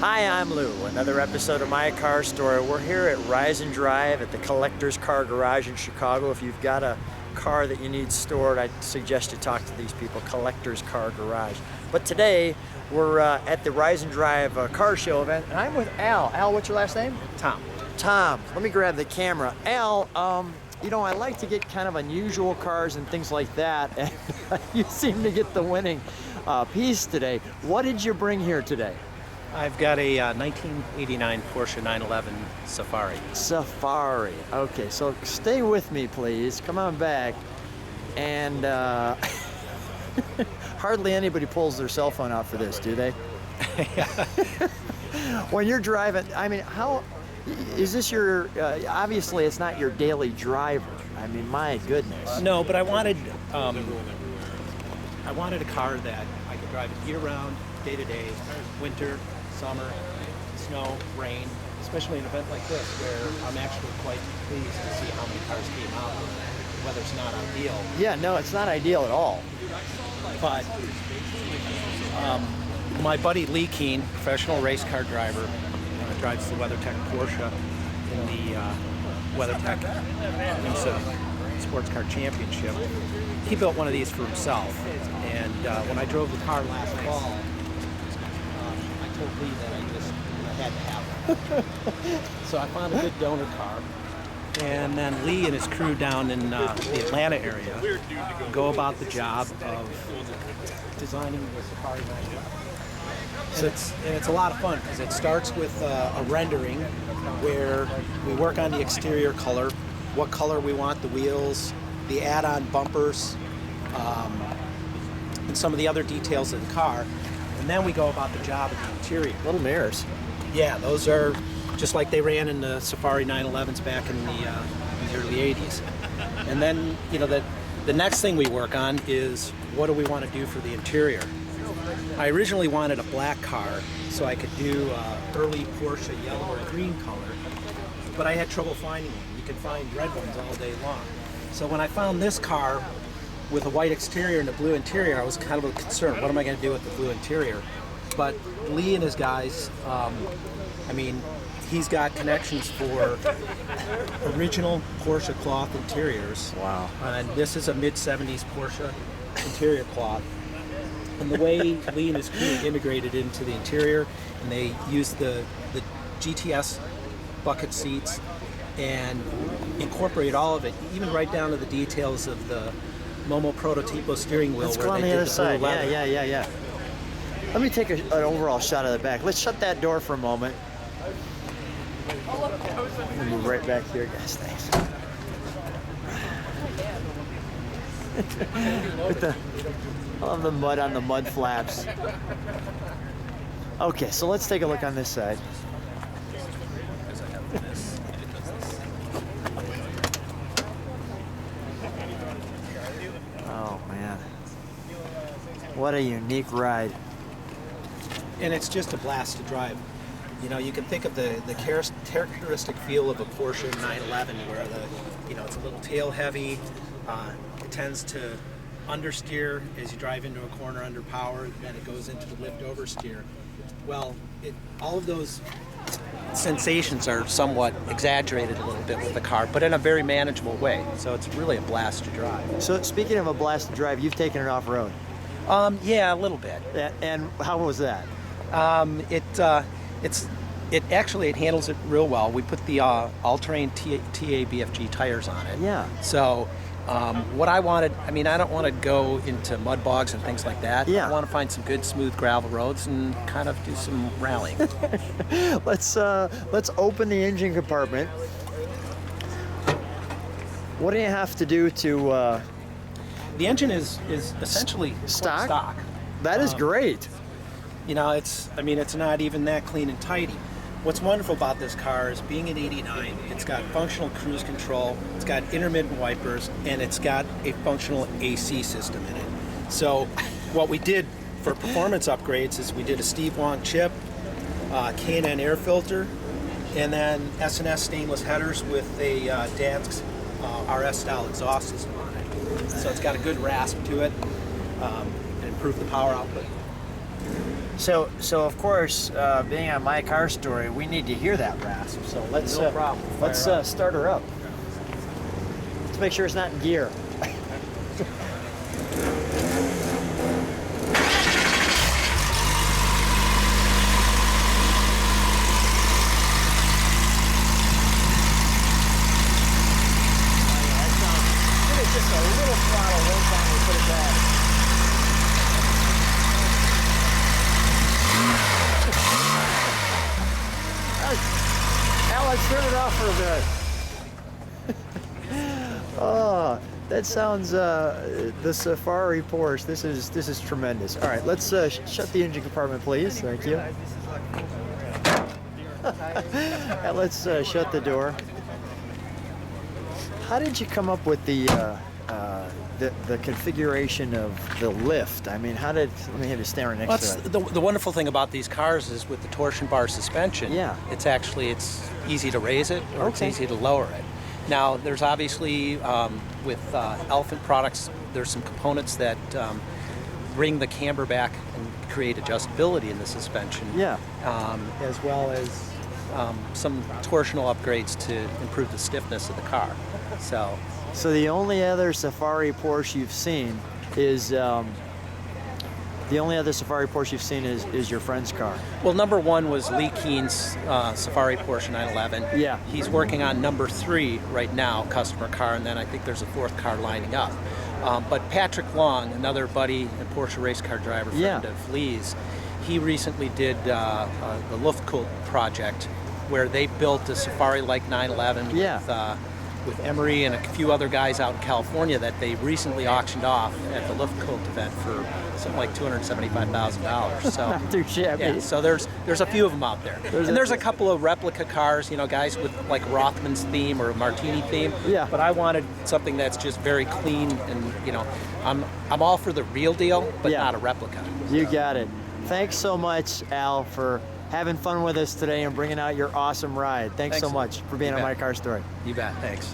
Hi, I'm Lou. Another episode of My Car Story. We're here at Rise and Drive at the Collector's Car Garage in Chicago. If you've got a car that you need stored, I suggest you talk to these people, Collector's Car Garage. But today, we're at the Rise and Drive car show event, and I'm with Al. Al, what's your last name? Thom. Thom. Let me grab the camera. Al, you know, I like to get kind of unusual cars and things like that, and you seem to get the winning piece today. What did you bring here today? I've got a 1989 Porsche 911 Safari. Safari. Okay, so stay with me, please. Come on back. And hardly anybody pulls their cell phone out for this, do they? When you're driving, I mean, how is this your? Obviously, it's not your daily driver. I mean, my goodness. No, but I wanted a car that I could drive year-round, day-to-day, winter, summer, snow, rain, especially an event like this where I'm actually quite pleased to see how many cars came out. The weather's not ideal. Yeah, no, it's not ideal at all. But my buddy Lee Keen, professional race car driver, drives the WeatherTech Porsche in the WeatherTech IMSA Sports Car Championship. He built one of these for himself, and when I drove the car last fall, I told Lee that I had to have one. So I found a good donor car, and then Lee and his crew down in the Atlanta area go about the job of designing the Safari 911. And it's a lot of fun because it starts with a rendering where we work on the exterior color, what color we want the wheels, the add-on bumpers, and some of the other details of the car. And then we go about the job of the interior. Little mirrors. Yeah, those are just like they ran in the Safari 911s back in the early 80s. And then, you know, the next thing we work on is what do we want to do for the interior. I originally wanted a black car so I could do early Porsche yellow or green color, but I had trouble finding one. You can find red ones all day long. So when I found this car with a white exterior and a blue interior, I was kind of concerned. What am I going to do with the blue interior? But Lee and his guys, I mean, he's got connections for original Porsche cloth interiors. Wow. And this is a mid-70s Porsche interior cloth. And the way Lee and his crew integrated into the interior, and they used the GTS bucket seats and incorporate all of it, even right down to the details of the Momo Prototipo steering wheel. Let's go on the other side. Yeah. Let me take an overall shot of the back. Let's shut that door for a moment. We'll move right back here, guys. Thanks. I love the mud on the mud flaps. Okay, so let's take a look on this side. Oh man, what a unique ride. And it's just a blast to drive. You know, you can think of the characteristic feel of a Porsche 911 where it's a little tail heavy. It tends to understeer as you drive into a corner under power, then it goes into the lift oversteer. Well, all of those sensations are somewhat exaggerated a little bit with the car, but in a very manageable way. So it's really a blast to drive. So speaking of a blast to drive, you've taken it off-road. Yeah, a little bit. And how was that? It handles it real well. We put the all-terrain TA BFG tires on it. Yeah. So what I wanted, I mean, I don't want to go into mud bogs and things like that. Yeah. I want to find some good smooth gravel roads and kind of do some rallying. Let's open the engine compartment. What do you have to do to? The engine is essentially stock. That is great. You know, it's not even that clean and tidy. What's wonderful about this car is being an 89, it's got functional cruise control, it's got intermittent wipers, and it's got a functional AC system in it. So what we did for performance upgrades is we did a Steve Wong chip, K&N air filter, and then S&S stainless headers with a Dansk RS style exhaust system on it. So it's got a good rasp to it and improved the power output. So of course, being on My Car Story, we need to hear that rasp. So let's start her up. Let's make sure it's not in gear. Just a little throttle one time we put it back. Al, let's turn it off for a bit. Oh, that sounds the Safari Porsche. This is tremendous. All right, let's shut the engine compartment, please. Thank you. And let's shut the door. How did you come up with the configuration of the lift? I mean, let me have you stand right next to it. The wonderful thing about these cars is with the torsion bar suspension, yeah, it's easy to raise it or it's easy to lower it. Now, there's obviously, with Elephant products, there's some components that bring the camber back and create adjustability in the suspension. Yeah. As well as some torsional upgrades to improve the stiffness of the car. So the only other Safari Porsche you've seen is your friend's car. Well, number one was Lee Keen's Safari Porsche 911. Yeah. He's working on number 3 right now, customer car, and then I think there's a 4th car lining up. But Patrick Long, another buddy and Porsche race car driver friend of Lee's, he recently did the Luftkult project where they built a Safari-like 911 with Emery and a few other guys out in California that they recently auctioned off at the Luftkult event for something like $275,000. So not too shabby. Yeah, so there's a few of them out there. There's a couple of replica cars, guys with like Rothman's theme or Martini theme. Yeah. But I wanted something that's just very clean and I'm all for the real deal, but not a replica. You got it. Thanks so much, Al, for having fun with us today and bringing out your awesome ride. Thanks so much for being on My Car Story. You bet. Thanks.